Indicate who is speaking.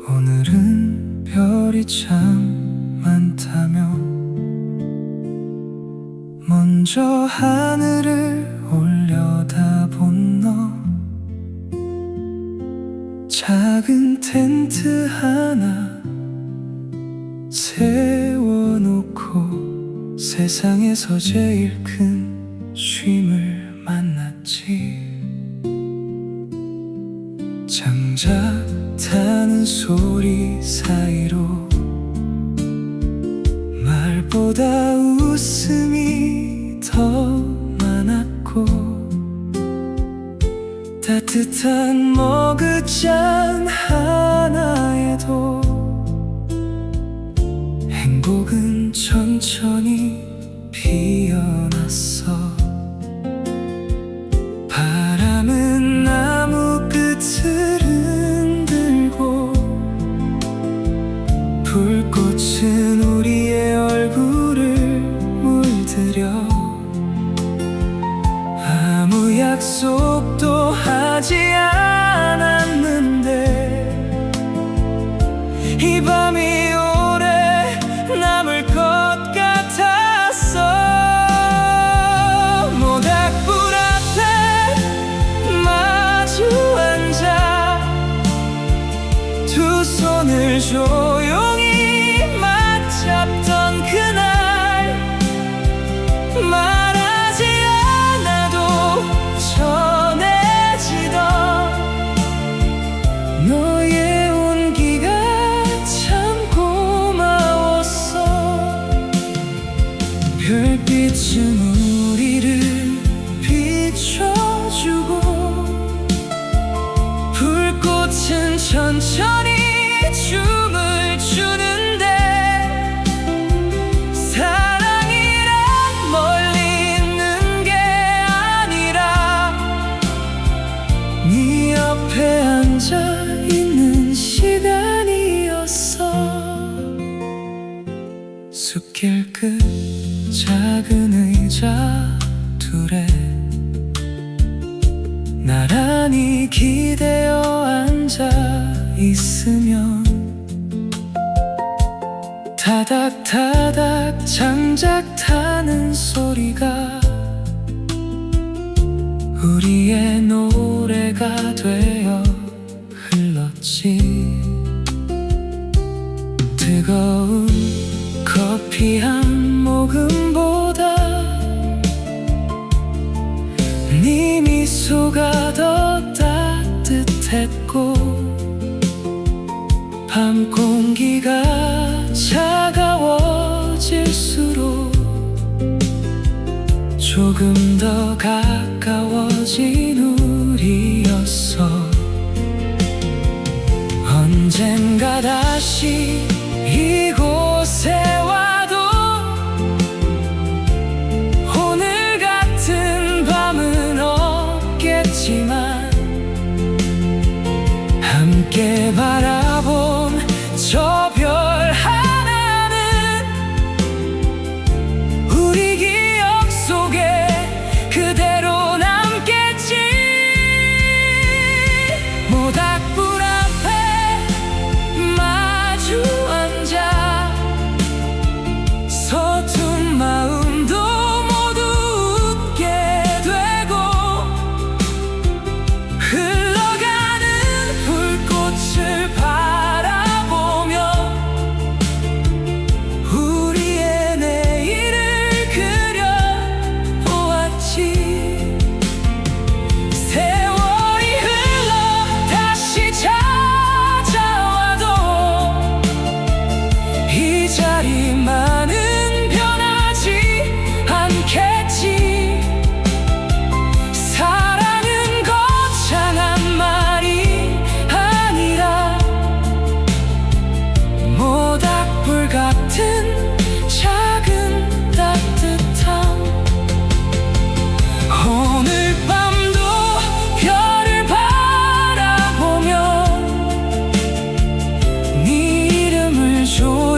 Speaker 1: 오늘은 별이 참 많다며 먼저 하늘을 올려다본 너, 작은 텐트 하나 세워놓고 세상에서 제일 큰 쉼을 만났지. 장작 타는 소리 사이로 말보다 웃음이 더 많았고, 따뜻한 머그잔 하나에도 행복은 천천히 피어났어. 바람은 나무 끝을 흔들고, 불꽃은 우리의 얼굴을 물들여 아무 약속도 하지 않았는데 이 밤이 오래 남을 것 같았어. 모닥불 앞에 마주 앉아 두 손을 조용히 맞잡던 그날, 말하지 않아도 전해지던 너의 온기가 참 고마웠어. 별빛은 우리를 비춰주고, 불꽃은 천천히 춤을 추는데, 사랑이란 멀리 있는 게 아니라 네 옆에 앉아 있는 시간이었어. 숲길 끝 작은 의자 둘에 나란히 기대어 앉아 있으면 타닥타닥 장작 타는 소리가 우리의 노래가 되어 흘렀지. 뜨거운 커피 한 모금보다 네 미소가 더 따뜻했고, 밤 공기가 차가워질수록 조금 더 가까워진 우리였어. 언젠가 다시 이곳에 와도 오늘 같은 밤은 없겠지만, 함께 바라본 저 별 하나는 우리 기억 속에 그대로 남겠지. 모닥불 앞에 마주 앉아 서툰 마음도 모두 웃게 되고, 흘러가는 불꽃을 바라보며 우리의 내일을 그려보았지. 세월이 흘러 다시 찾아와도 이 자리만은 변하지 않겠지. 사랑은 거창한 말이 아니라 모닥불 같은 작은 따뜻함. 오늘 밤도 별을 바라보며 네 이름을 조용히